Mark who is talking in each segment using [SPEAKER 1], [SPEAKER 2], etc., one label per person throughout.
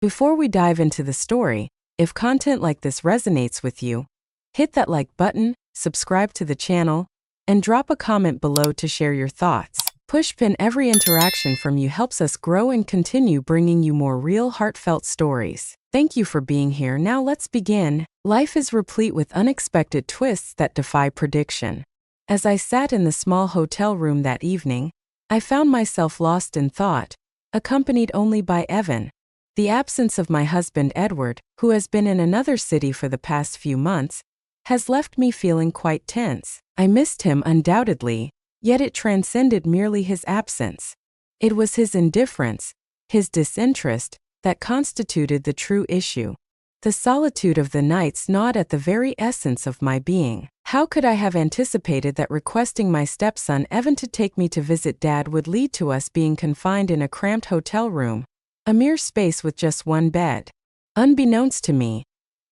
[SPEAKER 1] Before we dive into the story, if content like this resonates with you, hit that like button, subscribe to the channel, and drop a comment below to share your thoughts. Pushpin, every interaction from you helps us grow and continue bringing you more real, heartfelt stories. Thank you for being here. Now let's begin. Life is replete with unexpected twists that defy prediction. As I sat in the small hotel room that evening, I found myself lost in thought, accompanied only by Evan. The absence of my husband Edward, who has been in another city for the past few months, has left me feeling quite tense. I missed him undoubtedly, yet it transcended merely his absence. It was his indifference, his disinterest, that constituted the true issue. The solitude of the nights gnawed at the very essence of my being. How could I have anticipated that requesting my stepson Evan to take me to visit Dad would lead to us being confined in a cramped hotel room, a mere space with just one bed? Unbeknownst to me,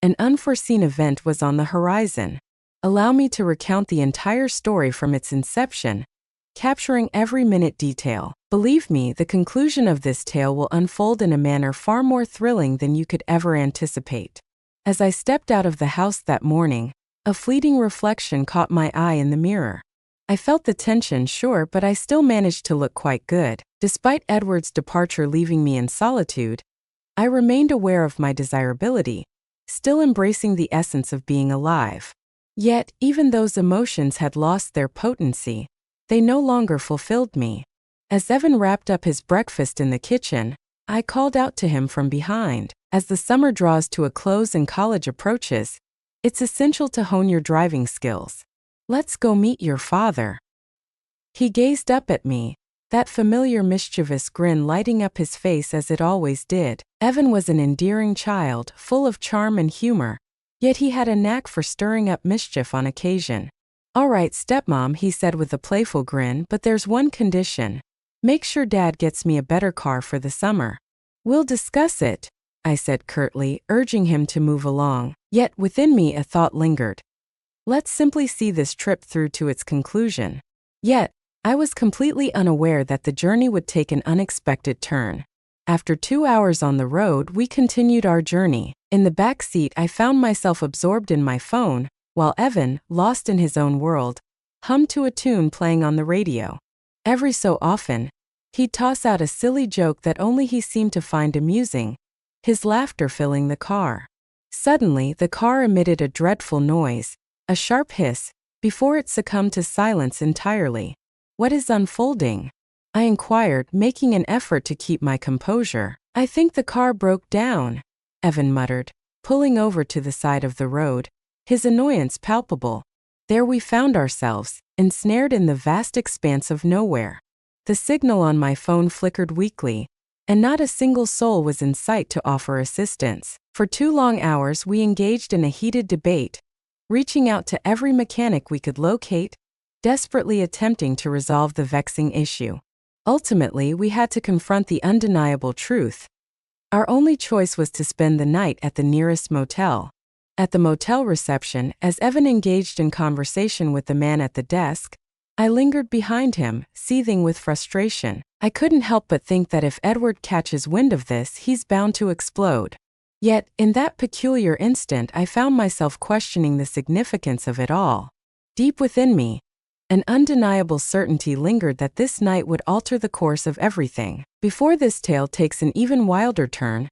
[SPEAKER 1] an unforeseen event was on the horizon. Allow me to recount the entire story from its inception, capturing every minute detail. Believe me, the conclusion of this tale will unfold in a manner far more thrilling than you could ever anticipate. As I stepped out of the house that morning, a fleeting reflection caught my eye in the mirror. I felt the tension, sure, but I still managed to look quite good. Despite Edward's departure leaving me in solitude, I remained aware of my desirability, still embracing the essence of being alive. Yet, even those emotions had lost their potency. They no longer fulfilled me. As Evan wrapped up his breakfast in the kitchen, I called out to him from behind. As the summer draws to a close and college approaches, it's essential to hone your driving skills. Let's go meet your father. He gazed up at me, that familiar mischievous grin lighting up his face as it always did. Evan was an endearing child, full of charm and humor, yet he had a knack for stirring up mischief on occasion. "All right, stepmom," he said with a playful grin, "but there's one condition. Make sure Dad gets me a better car for the summer." "We'll discuss it," I said curtly, urging him to move along. Yet within me a thought lingered. Let's simply see this trip through to its conclusion. Yet, I was completely unaware that the journey would take an unexpected turn. After 2 hours on the road, we continued our journey. In the back seat, I found myself absorbed in my phone, while Evan, lost in his own world, hummed to a tune playing on the radio. Every so often, he'd toss out a silly joke that only he seemed to find amusing, his laughter filling the car. Suddenly, the car emitted a dreadful noise, a sharp hiss, before it succumbed to silence entirely. "What is unfolding?" I inquired, making an effort to keep my composure. "I think the car broke down," Evan muttered, pulling over to the side of the road, his annoyance palpable. There we found ourselves, ensnared in the vast expanse of nowhere. The signal on my phone flickered weakly, and not a single soul was in sight to offer assistance. For 2 long hours we engaged in a heated debate, reaching out to every mechanic we could locate, desperately attempting to resolve the vexing issue. Ultimately, we had to confront the undeniable truth. Our only choice was to spend the night at the nearest motel. At the motel reception, as Evan engaged in conversation with the man at the desk, I lingered behind him, seething with frustration. I couldn't help but think that if Edward catches wind of this, he's bound to explode. Yet, in that peculiar instant, I found myself questioning the significance of it all. Deep within me, an undeniable certainty lingered that this night would alter the course of everything. Before this tale takes an even wilder turn,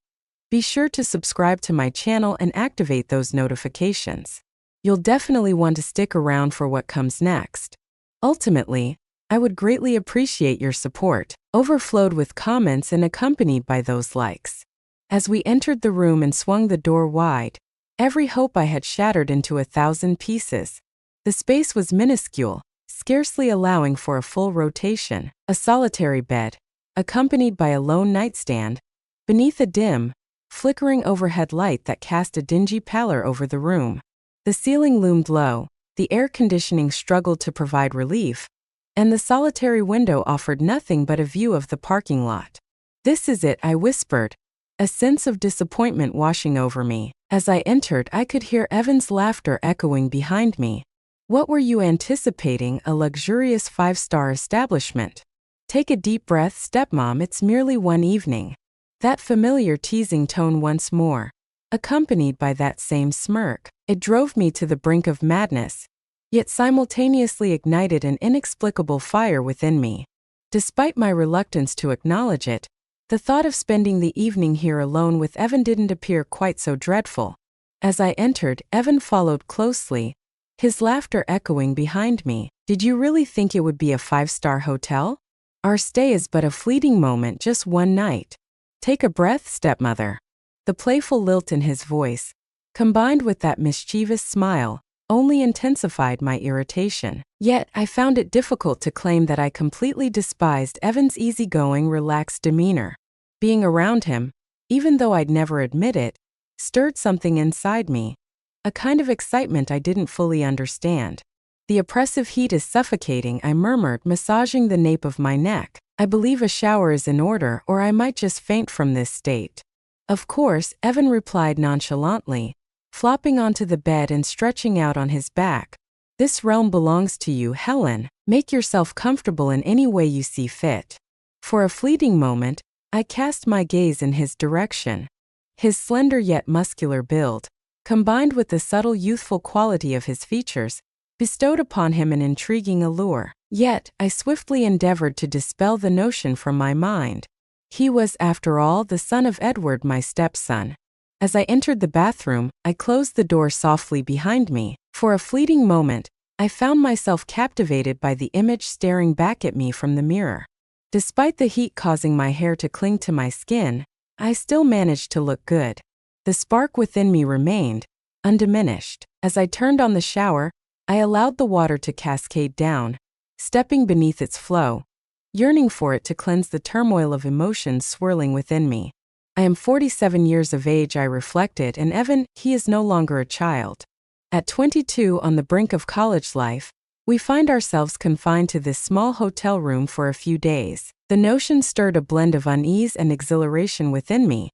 [SPEAKER 1] be sure to subscribe to my channel and activate those notifications. You'll definitely want to stick around for what comes next. Ultimately, I would greatly appreciate your support, overflowed with comments and accompanied by those likes. As we entered the room and swung the door wide, every hope I had shattered into 1,000 pieces. The space was minuscule, scarcely allowing for a full rotation. A solitary bed, accompanied by a lone nightstand, beneath a dim, flickering overhead light that cast a dingy pallor over the room. The ceiling loomed low, the air conditioning struggled to provide relief, and the solitary window offered nothing but a view of the parking lot. "This is it," I whispered, a sense of disappointment washing over me. As I entered, I could hear Evan's laughter echoing behind me. "What were you anticipating? A luxurious 5-star establishment?" "Take a deep breath, stepmom, it's merely one evening." That familiar teasing tone once more, accompanied by that same smirk. It drove me to the brink of madness, yet simultaneously ignited an inexplicable fire within me. Despite my reluctance to acknowledge it, the thought of spending the evening here alone with Evan didn't appear quite so dreadful. As I entered, Evan followed closely, his laughter echoing behind me. "Did you really think it would be a 5-star hotel? Our stay is but a fleeting moment, just one night. Take a breath, stepmother." The playful lilt in his voice, combined with that mischievous smile, only intensified my irritation. Yet, I found it difficult to claim that I completely despised Evan's easygoing, relaxed demeanor. Being around him, even though I'd never admit it, stirred something inside me, a kind of excitement I didn't fully understand. "The oppressive heat is suffocating," I murmured, massaging the nape of my neck. "I believe a shower is in order, or I might just faint from this state." "Of course," Evan replied nonchalantly, flopping onto the bed and stretching out on his back. "This realm belongs to you, Helen. Make yourself comfortable in any way you see fit." For a fleeting moment, I cast my gaze in his direction. His slender yet muscular build, combined with the subtle youthful quality of his features, bestowed upon him an intriguing allure. Yet, I swiftly endeavored to dispel the notion from my mind. He was, after all, the son of Edward, my stepson. As I entered the bathroom, I closed the door softly behind me. For a fleeting moment, I found myself captivated by the image staring back at me from the mirror. Despite the heat causing my hair to cling to my skin, I still managed to look good. The spark within me remained, undiminished. As I turned on the shower, I allowed the water to cascade down, stepping beneath its flow, yearning for it to cleanse the turmoil of emotions swirling within me. I am 47 years of age, I reflected, and Evan, he is no longer a child. At 22, on the brink of college life, we find ourselves confined to this small hotel room for a few days. The notion stirred a blend of unease and exhilaration within me,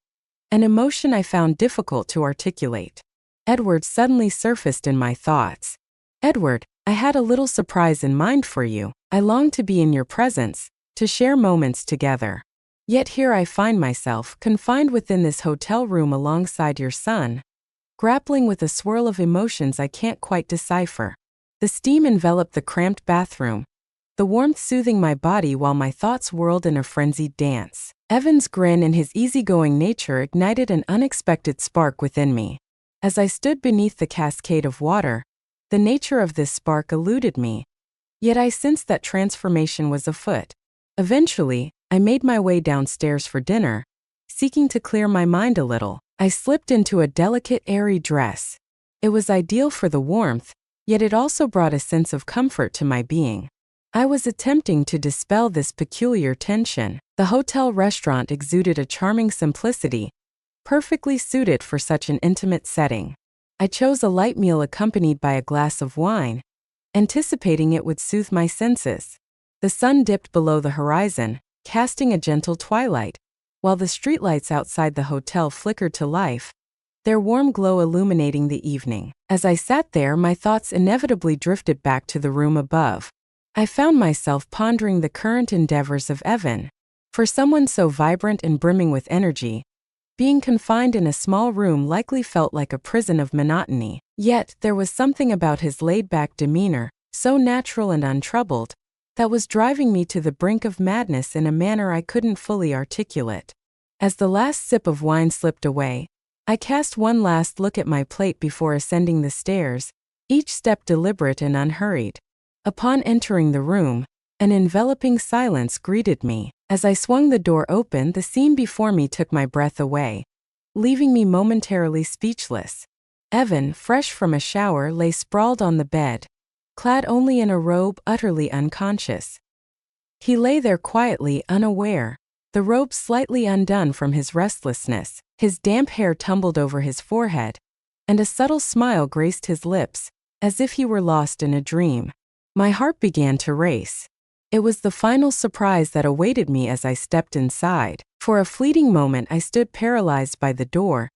[SPEAKER 1] an emotion I found difficult to articulate. Edward suddenly surfaced in my thoughts. "Edward, I had a little surprise in mind for you. I long to be in your presence, to share moments together. Yet here I find myself, confined within this hotel room alongside your son, grappling with a swirl of emotions I can't quite decipher." The steam enveloped the cramped bathroom, the warmth soothing my body while my thoughts whirled in a frenzied dance. Evan's grin and his easygoing nature ignited an unexpected spark within me. As I stood beneath the cascade of water, the nature of this spark eluded me, yet I sensed that transformation was afoot. Eventually, I made my way downstairs for dinner, seeking to clear my mind a little. I slipped into a delicate, airy dress. It was ideal for the warmth, yet it also brought a sense of comfort to my being. I was attempting to dispel this peculiar tension. The hotel restaurant exuded a charming simplicity, perfectly suited for such an intimate setting. I chose a light meal accompanied by a glass of wine, anticipating it would soothe my senses. The sun dipped below the horizon, casting a gentle twilight, while the streetlights outside the hotel flickered to life, their warm glow illuminating the evening. As I sat there, my thoughts inevitably drifted back to the room above. I found myself pondering the current endeavors of Evan. For someone so vibrant and brimming with energy, being confined in a small room likely felt like a prison of monotony. Yet, there was something about his laid-back demeanor, so natural and untroubled, that was driving me to the brink of madness in a manner I couldn't fully articulate. As the last sip of wine slipped away, I cast one last look at my plate before ascending the stairs, each step deliberate and unhurried. Upon entering the room, an enveloping silence greeted me. As I swung the door open, the scene before me took my breath away, leaving me momentarily speechless. Evan, fresh from a shower, lay sprawled on the bed, clad only in a robe, utterly unconscious. He lay there quietly, unaware, the robe slightly undone from his restlessness. His damp hair tumbled over his forehead, and a subtle smile graced his lips, as if he were lost in a dream. My heart began to race. It was the final surprise that awaited me as I stepped inside. For a fleeting moment I stood paralyzed by the door,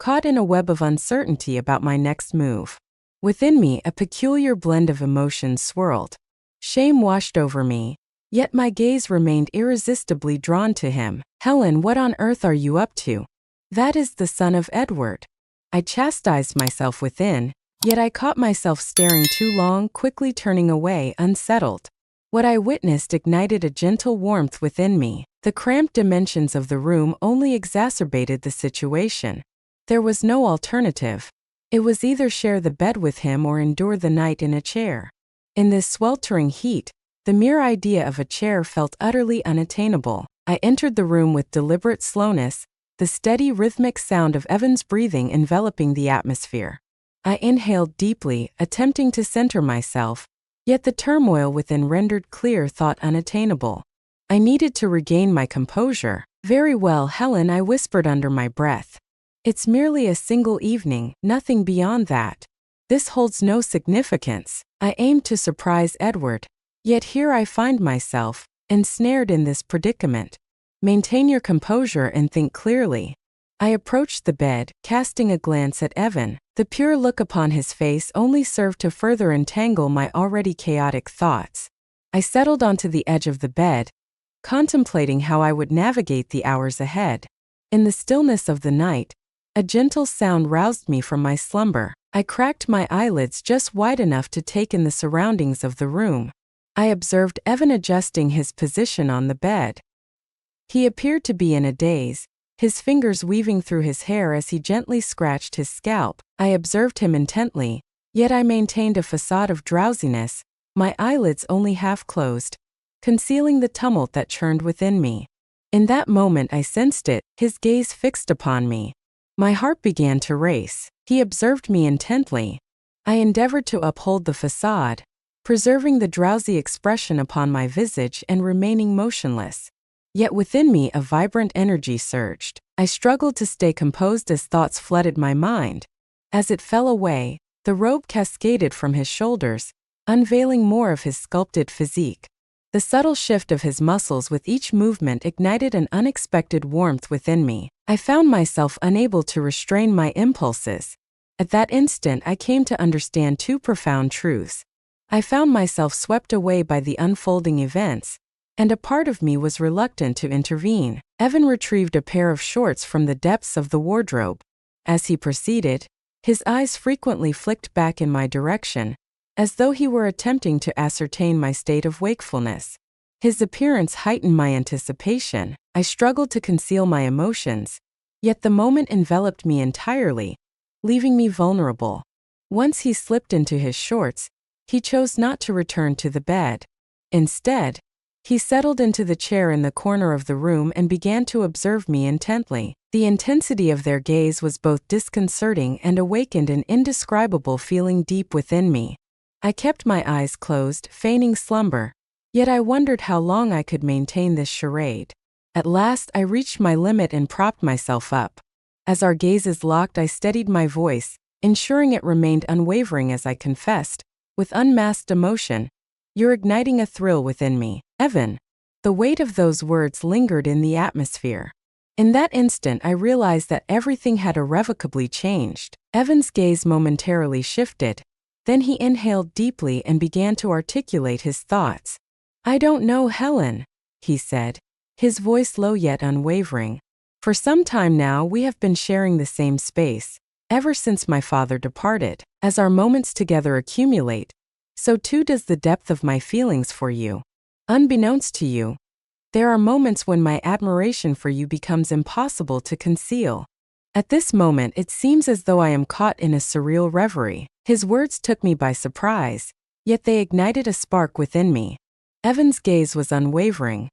[SPEAKER 1] caught in a web of uncertainty about my next move. Within me, a peculiar blend of emotions swirled. Shame washed over me, Yet my gaze remained irresistibly drawn to him. "Helen, what on earth are you up to? That is the son of Edward." I chastised myself within, yet I caught myself staring too long, quickly turning away, unsettled. What I witnessed ignited a gentle warmth within me. The cramped dimensions of the room only exacerbated the situation. There was no alternative. It was either share the bed with him or endure the night in a chair. In this sweltering heat, the mere idea of a chair felt utterly unattainable. I entered the room with deliberate slowness, the steady rhythmic sound of Evan's breathing enveloping the atmosphere. I inhaled deeply, attempting to center myself, yet the turmoil within rendered clear thought unattainable. I needed to regain my composure. "Very well, Helen," I whispered under my breath. "It's merely a single evening, nothing beyond that. This holds no significance." I aimed to surprise Edward, yet here I find myself, ensnared in this predicament. "Maintain your composure and think clearly." I approached the bed, casting a glance at Evan. The pure look upon his face only served to further entangle my already chaotic thoughts. I settled onto the edge of the bed, contemplating how I would navigate the hours ahead. In the stillness of the night, a gentle sound roused me from my slumber. I cracked my eyelids just wide enough to take in the surroundings of the room. I observed Evan adjusting his position on the bed. He appeared to be in a daze, his fingers weaving through his hair as he gently scratched his scalp. I observed him intently, yet I maintained a facade of drowsiness, my eyelids only half closed, concealing the tumult that churned within me. In that moment I sensed it, his gaze fixed upon me. My heart began to race. He observed me intently. I endeavored to uphold the facade, preserving the drowsy expression upon my visage and remaining motionless. Yet within me a vibrant energy surged. I struggled to stay composed as thoughts flooded my mind. As it fell away, the robe cascaded from his shoulders, unveiling more of his sculpted physique. The subtle shift of his muscles with each movement ignited an unexpected warmth within me. I found myself unable to restrain my impulses. At that instant I came to understand two profound truths. I found myself swept away by the unfolding events, and a part of me was reluctant to intervene. Evan retrieved a pair of shorts from the depths of the wardrobe. As he proceeded, his eyes frequently flicked back in my direction, as though he were attempting to ascertain my state of wakefulness. His appearance heightened my anticipation. I struggled to conceal my emotions, yet the moment enveloped me entirely, leaving me vulnerable. Once he slipped into his shorts, he chose not to return to the bed. Instead, he settled into the chair in the corner of the room and began to observe me intently. The intensity of their gaze was both disconcerting and awakened an indescribable feeling deep within me. I kept my eyes closed, feigning slumber, yet I wondered how long I could maintain this charade. At last I reached my limit and propped myself up. As our gazes locked, I steadied my voice, ensuring it remained unwavering as I confessed, with unmasked emotion, "You're igniting a thrill within me, Evan." The weight of those words lingered in the atmosphere. In that instant I realized that everything had irrevocably changed. Evan's gaze momentarily shifted. Then he inhaled deeply and began to articulate his thoughts. "I don't know, Helen," he said, his voice low yet unwavering. "For some time now we have been sharing the same space, ever since my father departed. As our moments together accumulate, so too does the depth of my feelings for you. Unbeknownst to you, there are moments when my admiration for you becomes impossible to conceal. At this moment it seems as though I am caught in a surreal reverie." His words took me by surprise, yet they ignited a spark within me. Evan's gaze was unwavering.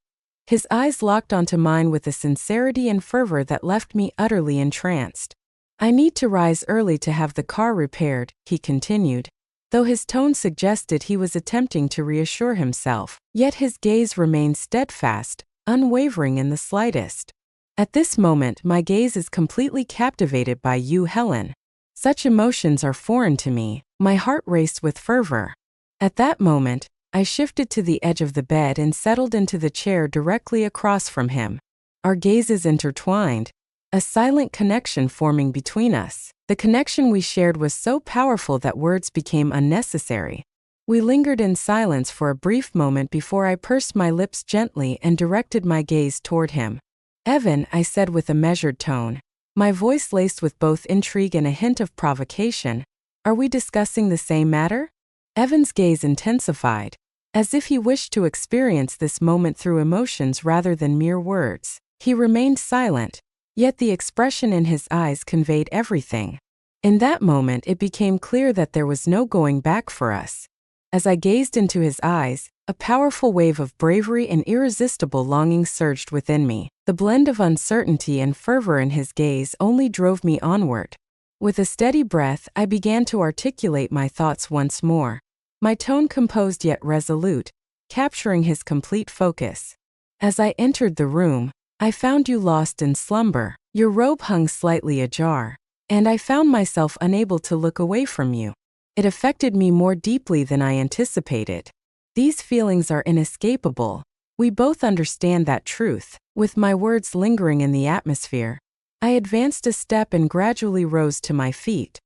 [SPEAKER 1] His eyes locked onto mine with a sincerity and fervor that left me utterly entranced. "I need to rise early to have the car repaired," he continued, though his tone suggested he was attempting to reassure himself. Yet his gaze remained steadfast, unwavering in the slightest. "At this moment my gaze is completely captivated by you, Helen. Such emotions are foreign to me." My heart raced with fervor. At that moment, I shifted to the edge of the bed and settled into the chair directly across from him. Our gazes intertwined, a silent connection forming between us. The connection we shared was so powerful that words became unnecessary. We lingered in silence for a brief moment before I pursed my lips gently and directed my gaze toward him. "Evan," I said with a measured tone, my voice laced with both intrigue and a hint of provocation, "are we discussing the same matter?" Evan's gaze intensified, as if he wished to experience this moment through emotions rather than mere words. He remained silent, yet the expression in his eyes conveyed everything. In that moment it became clear that there was no going back for us. As I gazed into his eyes, a powerful wave of bravery and irresistible longing surged within me. The blend of uncertainty and fervor in his gaze only drove me onward. With a steady breath, I began to articulate my thoughts once more, my tone composed yet resolute, capturing his complete focus. "As I entered the room, I found you lost in slumber. Your robe hung slightly ajar, and I found myself unable to look away from you. It affected me more deeply than I anticipated. These feelings are inescapable. We both understand that truth." With my words lingering in the atmosphere, I advanced a step and gradually rose to my feet.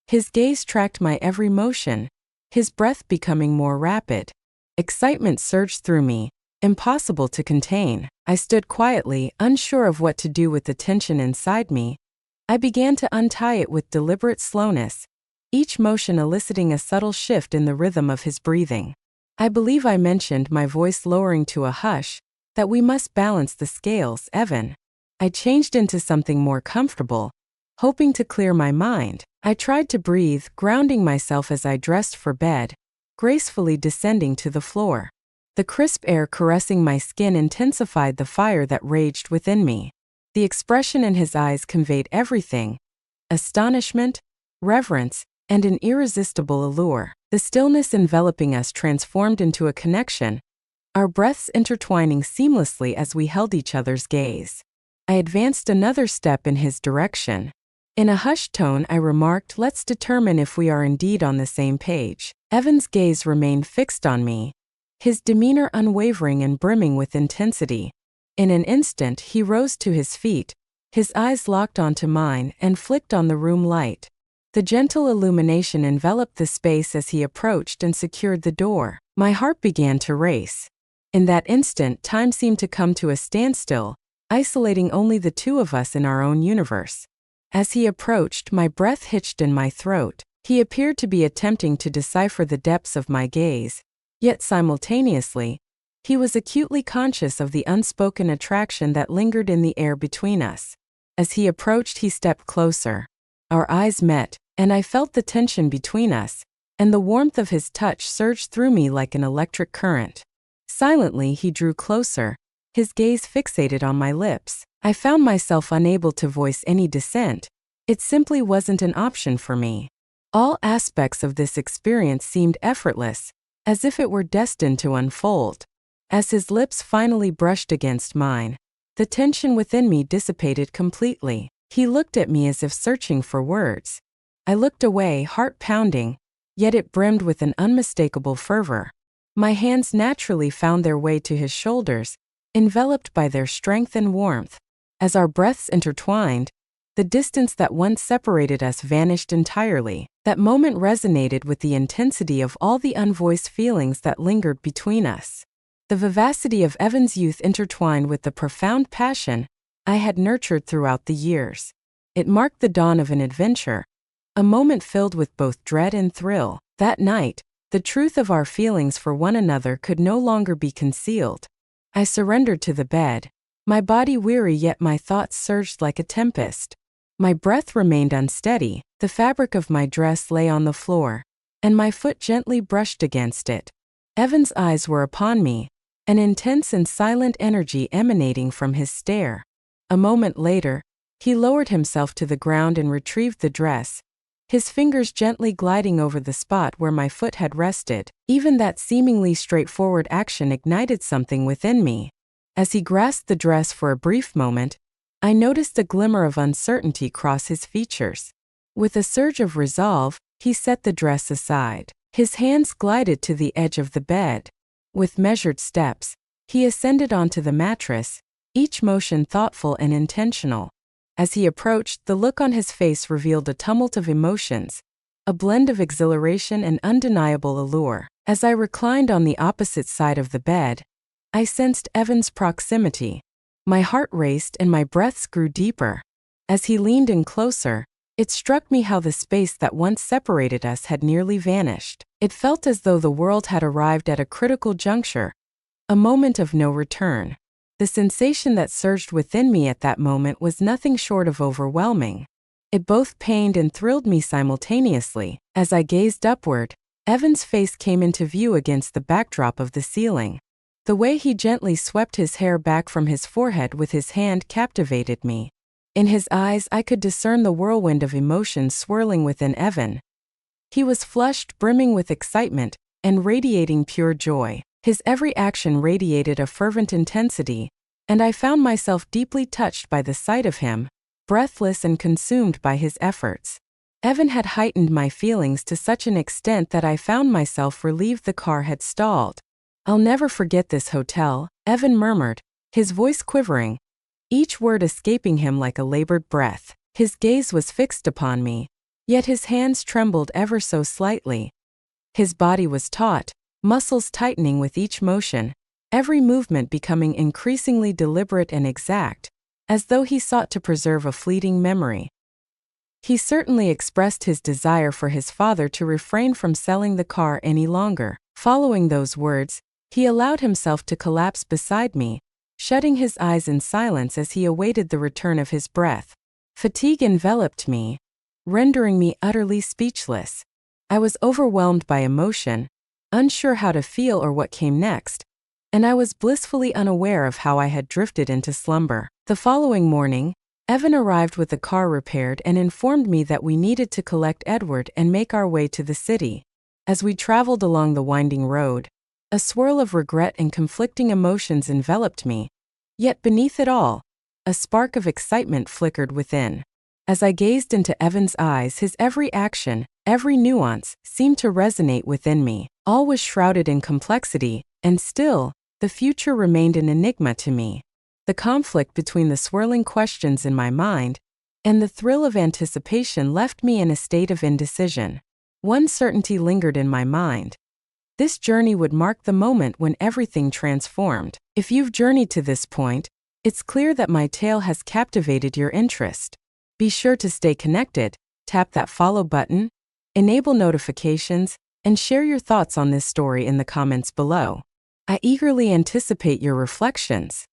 [SPEAKER 1] His gaze tracked my every motion, his breath becoming more rapid. Excitement surged through me, impossible to contain. I stood quietly, unsure of what to do with the tension inside me. I began to untie it with deliberate slowness, each motion eliciting a subtle shift in the rhythm of his breathing. I believe I mentioned, my voice lowering to a hush, that we must balance the scales, Evan. I changed into something more comfortable, hoping to clear my mind. I tried to breathe, grounding myself as I dressed for bed, gracefully descending to the floor. The crisp air caressing my skin intensified the fire that raged within me. The expression in his eyes conveyed everything: astonishment, reverence, and an irresistible allure. The stillness enveloping us transformed into a connection, our breaths intertwining seamlessly as we held each other's gaze. I advanced another step in his direction. In a hushed tone, I remarked, "Let's determine if we are indeed on the same page." Evan's gaze remained fixed on me, his demeanor unwavering and brimming with intensity. In an instant, he rose to his feet, his eyes locked onto mine and flicked on the room light. The gentle illumination enveloped the space as he approached and secured the door. My heart began to race. In that instant, time seemed to come to a standstill, isolating only the two of us in our own universe. As he approached, my breath hitched in my throat. He appeared to be attempting to decipher the depths of my gaze, yet simultaneously, he was acutely conscious of the unspoken attraction that lingered in the air between us. As he approached, he stepped closer. Our eyes met, and I felt the tension between us, and the warmth of his touch surged through me like an electric current. Silently, he drew closer, his gaze fixated on my lips. I found myself unable to voice any dissent. It simply wasn't an option for me. All aspects of this experience seemed effortless, as if it were destined to unfold. As his lips finally brushed against mine, the tension within me dissipated completely. He looked at me as if searching for words. I looked away, heart pounding, yet it brimmed with an unmistakable fervor. My hands naturally found their way to his shoulders, enveloped by their strength and warmth. As our breaths intertwined, the distance that once separated us vanished entirely. That moment resonated with the intensity of all the unvoiced feelings that lingered between us. The vivacity of Evan's youth intertwined with the profound passion I had nurtured throughout the years. It marked the dawn of an adventure, a moment filled with both dread and thrill. That night, the truth of our feelings for one another could no longer be concealed. I surrendered to the bed, my body weary yet my thoughts surged like a tempest. My breath remained unsteady, the fabric of my dress lay on the floor, and my foot gently brushed against it. Evan's eyes were upon me, an intense and silent energy emanating from his stare. A moment later, he lowered himself to the ground and retrieved the dress, his fingers gently gliding over the spot where my foot had rested. Even that seemingly straightforward action ignited something within me. As he grasped the dress for a brief moment, I noticed a glimmer of uncertainty cross his features. With a surge of resolve, he set the dress aside. His hands glided to the edge of the bed. With measured steps, he ascended onto the mattress, each motion thoughtful and intentional. As he approached, the look on his face revealed a tumult of emotions, a blend of exhilaration and undeniable allure. As I reclined on the opposite side of the bed, I sensed Evan's proximity. My heart raced and my breaths grew deeper. As he leaned in closer, it struck me how the space that once separated us had nearly vanished. It felt as though the world had arrived at a critical juncture, a moment of no return. The sensation that surged within me at that moment was nothing short of overwhelming. It both pained and thrilled me simultaneously. As I gazed upward, Evan's face came into view against the backdrop of the ceiling. The way he gently swept his hair back from his forehead with his hand captivated me. In his eyes I could discern the whirlwind of emotions swirling within Evan. He was flushed, brimming with excitement, and radiating pure joy. His every action radiated a fervent intensity, and I found myself deeply touched by the sight of him, breathless and consumed by his efforts. Evan had heightened my feelings to such an extent that I found myself relieved the car had stalled. "I'll never forget this hotel," Evan murmured, his voice quivering, each word escaping him like a labored breath. His gaze was fixed upon me, yet his hands trembled ever so slightly. His body was taut, muscles tightening with each motion, every movement becoming increasingly deliberate and exact, as though he sought to preserve a fleeting memory. He certainly expressed his desire for his father to refrain from selling the car any longer. Following those words, he allowed himself to collapse beside me, shutting his eyes in silence as he awaited the return of his breath. Fatigue enveloped me, rendering me utterly speechless. I was overwhelmed by emotion, unsure how to feel or what came next, and I was blissfully unaware of how I had drifted into slumber. The following morning, Evan arrived with the car repaired and informed me that we needed to collect Edward and make our way to the city. As we traveled along the winding road, a swirl of regret and conflicting emotions enveloped me, yet beneath it all, a spark of excitement flickered within. As I gazed into Evan's eyes, his every action, every nuance, seemed to resonate within me. All was shrouded in complexity, and still, the future remained an enigma to me. The conflict between the swirling questions in my mind and the thrill of anticipation left me in a state of indecision. One certainty lingered in my mind. This journey would mark the moment when everything transformed. If you've journeyed to this point, it's clear that my tale has captivated your interest. Be sure to stay connected, tap that follow button, enable notifications, and share your thoughts on this story in the comments below. I eagerly anticipate your reflections.